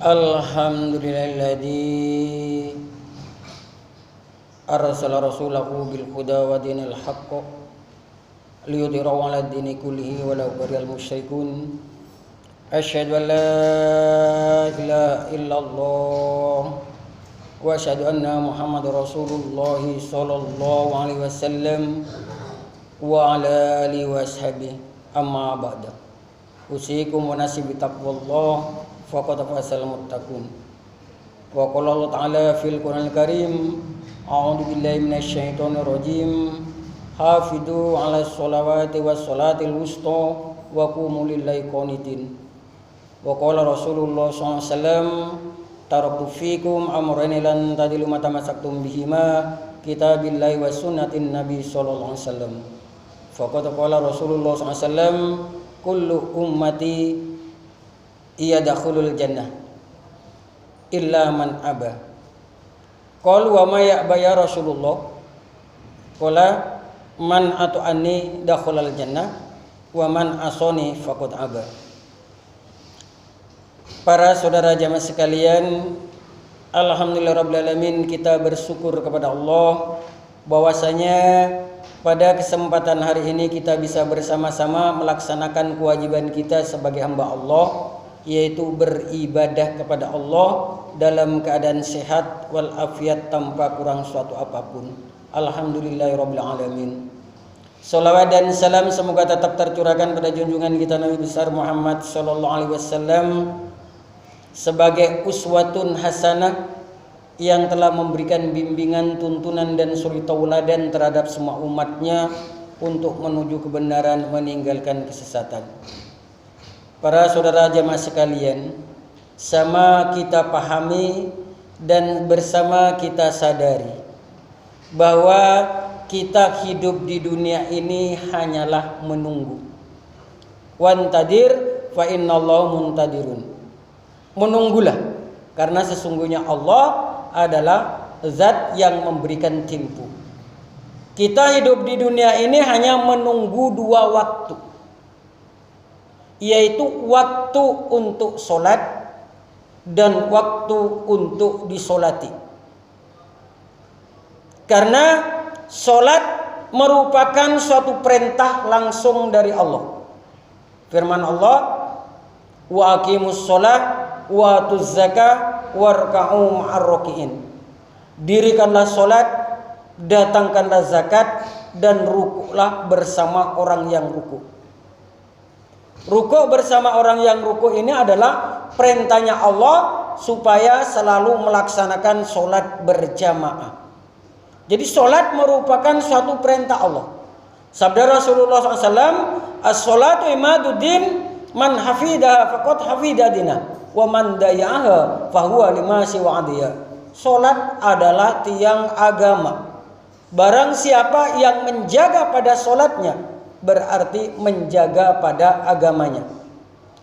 Alhamdulillahilladzi arsala rasulahu bil huda wa dinil haqq liyudhhirahu 'ala dini kullihi walau karihal musyrikun. Asyhadu an la ilaha illallah wa asyhadu anna Muhammadar Rasulullah sallallahu alaihi wasallam wa ala alihi washabihi. Amma ba'da. Usikum wa nafsi bi taqwallah faqad fasal muttaqun. Wa qala Allah ta'ala fil Qur'anil Karim, a'udzu billahi minasyaitonir rajim. Hafidu 'alas sholawati was sholatil wusta wa qumu lillahi qanitin. Wa qala Rasulullah sallallahu alaihi wasallam, taraktu fikum amrayni lan tadilu ma tamassaktum bihima, kitabillahi wa sunnatin nabi sallallahu alaihi wasallam. Faqad qala Rasulullah sallallahu alaihi wasallam, kullu ummati yadkhulul jannah illa man aba. Qalu wa ma ya'ba ya Rasulullah? Qala man ata'ani dakhulal jannah wa man asani faqad aba. Para saudara jamaah sekalian, alhamdulillahirabbil alamin, kita bersyukur kepada Allah bahwasanya pada kesempatan hari ini kita bisa bersama-sama melaksanakan kewajiban kita sebagai hamba Allah, yaitu beribadah kepada Allah dalam keadaan sehat walafiat tanpa kurang suatu apapun. Alhamdulillahirabbil alamin. Salawat dan salam semoga tetap tercurahkan pada junjungan kita Nabi besar Muhammad sallallahu alaihi wasallam sebagai uswatun hasanah yang telah memberikan bimbingan, tuntunan dan suri tauladan terhadap semua umatnya untuk menuju kebenaran, meninggalkan kesesatan. Para saudara jamaah sekalian, sama kita pahami dan bersama kita sadari bahwa kita hidup di dunia ini hanyalah menunggu. Wantadir fa innallaha muntadirun. Menunggulah, karena sesungguhnya Allah adalah zat yang memberikan tempo. Kita hidup di dunia ini hanya menunggu dua waktu, yaitu waktu untuk sholat dan waktu untuk disolati. Karena sholat merupakan suatu perintah langsung dari Allah. Firman Allah, wa aqimus sholat wa atuz zakah warka'u ma'ar raki'in. Dirikanlah solat, datangkanlah zakat, dan rukuklah bersama orang yang ruku. Rukuk bersama orang yang ruku ini adalah perintahnya Allah supaya selalu melaksanakan solat berjamaah. Jadi solat merupakan suatu perintah Allah. Sabda Rasulullah SAW, as-solatu imaduddin, man hafidaha faqad hafidadina, wa man dayaha fahuwa lima siwa'adiya. Salat adalah tiang agama. Barang siapa yang menjaga pada salatnya berarti menjaga pada agamanya.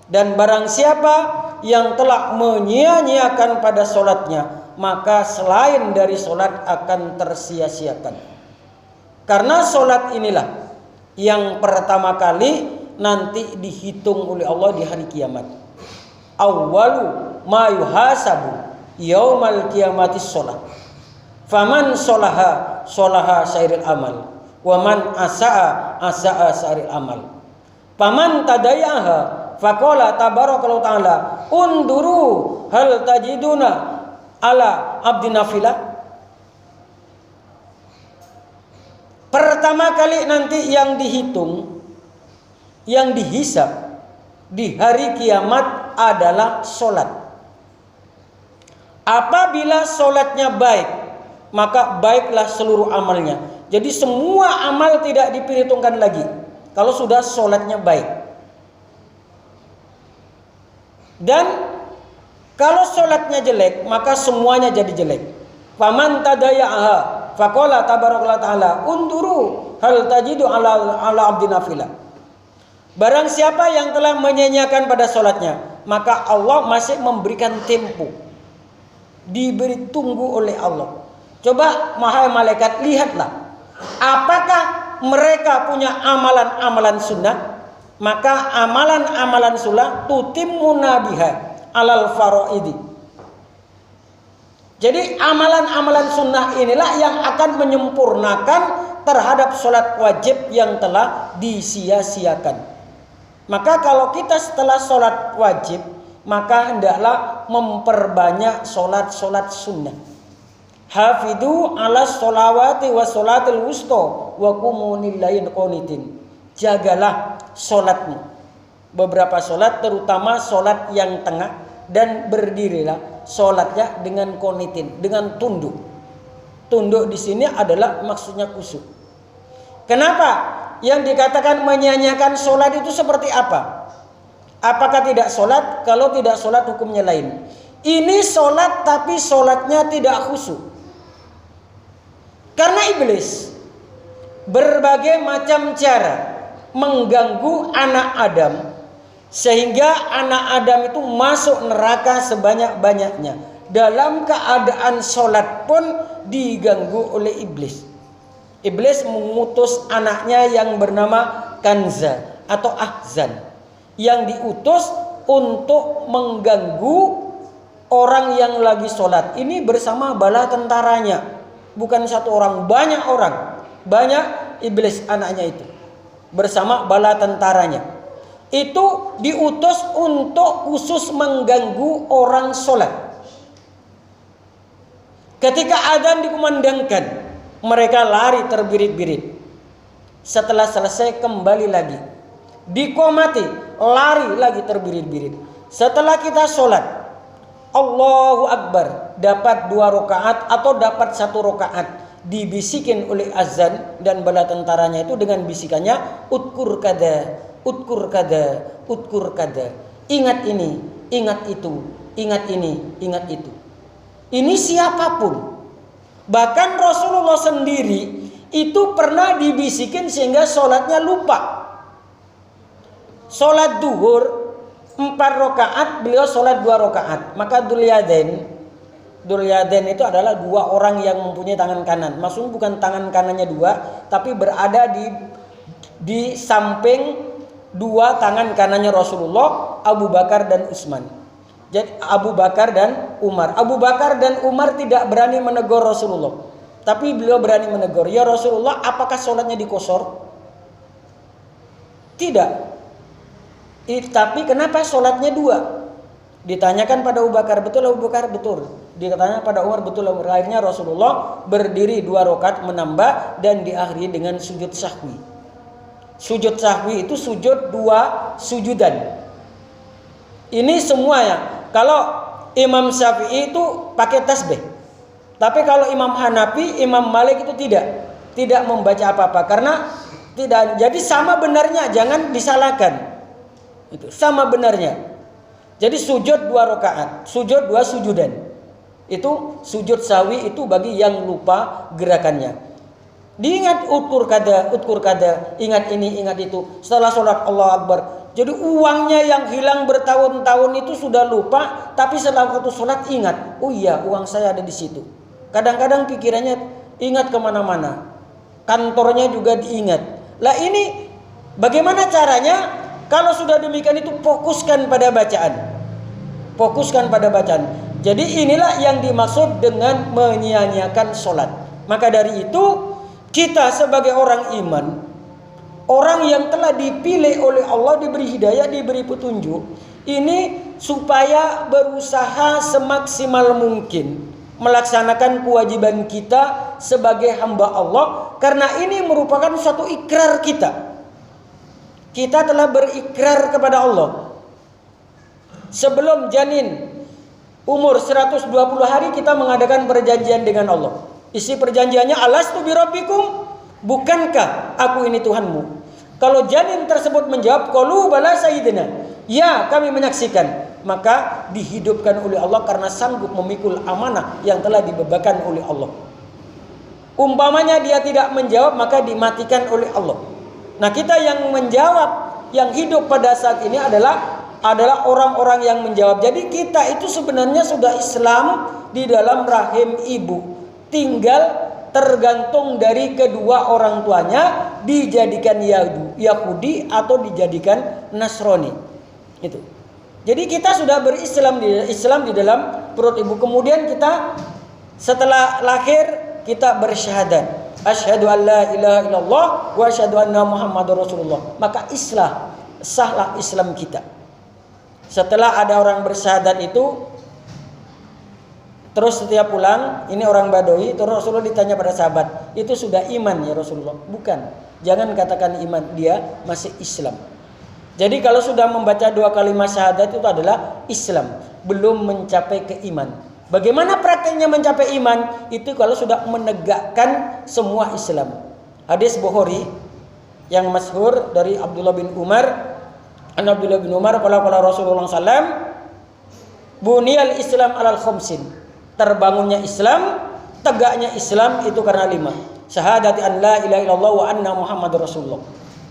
Dan barang siapa yang telah menyia-nyiakan pada salatnya, maka selain dari salat akan tersia-siakan. Karena salat inilah yang pertama kali nanti dihitung oleh Allah di hari kiamat. Awwalu ma yuhasabu yaumal qiyamati sholat. Faman sholaha sholaha sairil amal, wa man asaa asaa sairil amal. Faman tadayaha faqala tabarakallahu ta'ala unduru hal tajiduna ala abdina filah. Pertama kali nanti yang dihitung, yang dihisab di hari kiamat adalah solat. Apabila solatnya baik, maka baiklah seluruh amalnya. Jadi semua amal tidak diperhitungkan lagi kalau sudah solatnya baik. Dan kalau solatnya jelek, maka semuanya jadi jelek. Faman tadayaha faqala tabarakallahu ta'ala unduru hal tajidu ala abdina filah. Barang siapa yang telah menyanyiakan pada sholatnya, maka Allah masih memberikan tempo, diberi tunggu oleh Allah. Coba wahai malaikat, lihatlah apakah mereka punya amalan-amalan sunnah. Maka amalan-amalan sunnah tutimuna biha alal faraidi, Jadi amalan-amalan sunnah inilah yang akan menyempurnakan terhadap sholat wajib yang telah disia-siakan. Maka kalau kita setelah sholat wajib, maka hendaklah memperbanyak sholat-sholat sunnah. Hafidhu ala sholawati wa sholatil wusta wa qumu lillahi qanitin. Jagalah sholatmu. Beberapa sholat, terutama sholat yang tengah, dan berdirilah sholatnya dengan qanitin, dengan tunduk. Tunduk di sini adalah maksudnya khusyuk. Kenapa? Yang dikatakan menyanyiakan sholat itu seperti apa? Apakah tidak sholat? Kalau tidak sholat hukumnya lain. Ini sholat tapi sholatnya tidak khusyuk. Karena iblis berbagai macam cara mengganggu anak Adam, sehingga anak Adam itu masuk neraka sebanyak-banyaknya. Dalam keadaan sholat pun diganggu oleh iblis. Iblis mengutus anaknya yang bernama Kanza atau Ahzan, yang diutus untuk mengganggu orang yang lagi sholat. Ini bersama bala tentaranya. Bukan satu orang, banyak orang. Banyak iblis anaknya itu bersama bala tentaranya. Itu diutus untuk khusus mengganggu orang sholat. Ketika adzan dikumandangkan, mereka lari terbirit-birit. Setelah selesai kembali lagi. Diqomati, lari lagi terbirit-birit. Setelah kita sholat, Allahu Akbar, dapat 2 rakaat atau dapat 1 rakaat, dibisikin oleh azan dan bala tentaranya itu dengan bisikannya, utkur kada, utkur kada, utkur kada. Ingat ini, ingat itu, ingat ini, ingat itu. Ini siapapun. Bahkan Rasulullah sendiri itu pernah dibisikin sehingga sholatnya lupa. Sholat duhur 4 rakaat, beliau sholat 2 rakaat. Maka Dulyadain itu adalah 2 orang yang mempunyai tangan kanan. Maksudnya bukan tangan kanannya 2, tapi berada di samping 2 tangan kanannya Rasulullah, Abu Bakar dan Utsman. Jadi Abu Bakar dan Umar. Abu Bakar dan Umar tidak berani menegur Rasulullah, tapi beliau berani menegur. Ya Rasulullah, apakah sholatnya dikosor? Tidak. Tapi kenapa sholatnya 2? Ditanyakan pada Abu Bakar, betul Abu Bakar? Betul. Ditanya pada Umar, betul. Akhirnya Rasulullah berdiri 2 rakaat menambah dan diakhiri dengan sujud sahwi. Sujud sahwi itu sujud 2 sujudan. Ini semua ya. Kalau Imam Syafi'i itu pakai tasbih. Tapi kalau Imam Hanafi, Imam Malik itu tidak membaca apa-apa karena tidak. Jadi sama benarnya, jangan disalahkan. Itu sama benarnya. Jadi sujud 2 rakaat, sujud 2 sujudan. Itu sujud sahwi itu bagi yang lupa gerakannya. Diingat utkur kada, ingat ini, ingat itu. Setelah sholat Allah Akbar. Jadi uangnya yang hilang bertahun-tahun itu sudah lupa, tapi setelah waktu sholat ingat, oh iya uang saya ada di situ. Kadang-kadang pikirannya ingat kemana-mana, kantornya juga diingat. Lah ini bagaimana caranya? Kalau sudah demikian itu fokuskan pada bacaan. Jadi inilah yang dimaksud dengan menyia-nyiakan sholat. Maka dari itu kita sebagai orang iman, orang yang telah dipilih oleh Allah, diberi hidayah, diberi petunjuk, ini supaya berusaha semaksimal mungkin melaksanakan kewajiban kita sebagai hamba Allah, karena ini merupakan suatu ikrar kita. Kita telah berikrar kepada Allah. Sebelum janin umur 120 hari kita mengadakan perjanjian dengan Allah. Isi perjanjiannya, alastu birabbikum, bukankah aku ini Tuhanmu? Kalau janin tersebut menjawab, qalu bala sayyidina, ya kami menyaksikan, maka dihidupkan oleh Allah karena sanggup memikul amanah yang telah dibebankan oleh Allah. Umpamanya dia tidak menjawab, maka dimatikan oleh Allah. Nah, kita yang menjawab, yang hidup pada saat ini adalah orang-orang yang menjawab. Jadi kita itu sebenarnya sudah Islam di dalam rahim ibu, tinggal tergantung dari kedua orang tuanya dijadikan Yahudi atau dijadikan Nasrani. Itu. Jadi kita sudah Islam di dalam perut ibu. Kemudian kita Setelah lahir kita bersyahadat, asyhadu an la ilaha illallah wa asyhadu anna muhammadar rasulullah. Maka sahlah Islam kita. Setelah ada orang bersyahadat itu, terus setiap pulang, ini orang Badui, terus Rasulullah ditanya pada sahabat, itu sudah iman ya Rasulullah? Bukan, jangan katakan iman, dia masih Islam. Jadi kalau sudah membaca 2 kalimat syahadat itu adalah Islam, belum mencapai keiman. Bagaimana prakteknya mencapai iman? Itu kalau sudah menegakkan semua Islam. Hadis Bukhari yang masyhur dari Abdullah bin Umar. Abdullah bin Umar qala Rasulullah sallam, buniyal Islam alal khamsin. Terbangunnya Islam, tegaknya Islam itu karena 5. Syahadati an la ilaha illallah wa anna muhammadur rasulullah.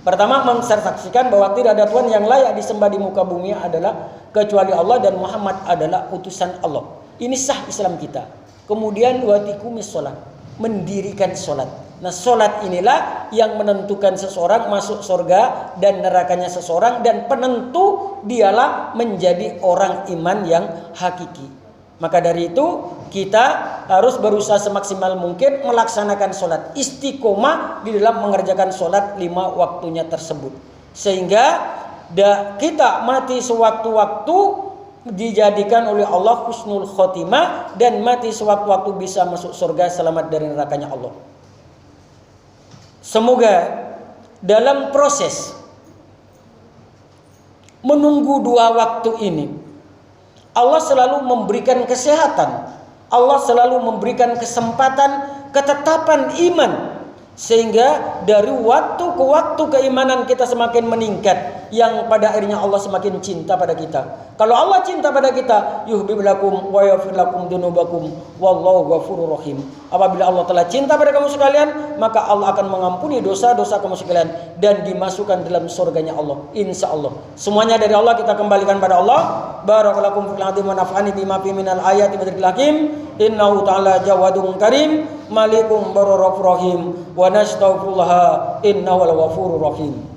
Pertama, mensaksikan bahwa tidak ada Tuhan yang layak disembah di muka bumi adalah kecuali Allah dan Muhammad adalah utusan Allah. Ini sah Islam kita. Kemudian watikumis sholat, mendirikan sholat. Nah, sholat inilah yang menentukan seseorang masuk surga dan nerakanya seseorang, dan penentu dialah menjadi orang iman yang hakiki. Maka dari itu kita harus berusaha semaksimal mungkin melaksanakan sholat, istiqomah di dalam mengerjakan sholat 5 waktunya tersebut, sehingga kita mati sewaktu-waktu dijadikan oleh Allah husnul khotimah, dan mati sewaktu-waktu bisa masuk surga selamat dari nerakanya Allah. Semoga dalam proses menunggu 2 waktu ini Allah selalu memberikan kesehatan, Allah selalu memberikan kesempatan, ketetapan iman, sehingga dari waktu ke waktu keimanan kita semakin meningkat, yang pada akhirnya Allah semakin cinta pada kita. Kalau Allah cinta pada kita, yuhibbu lakum wa yaghfir lakum dzunubakum wallahu ghafurur rahim. Apabila Allah telah cinta pada kamu sekalian, maka Allah akan mengampuni dosa-dosa kamu sekalian dan dimasukkan dalam surganya Allah, insya Allah. Semuanya dari Allah, kita kembalikan pada Allah. Barakallahu fil hadim wa naf'ani bima fi minal ayati wa dzikril hakim. Innahu ta'ala jawadun karim, malikum barur rahim, wa nastaghfirullah innahu al ghafurur rahim.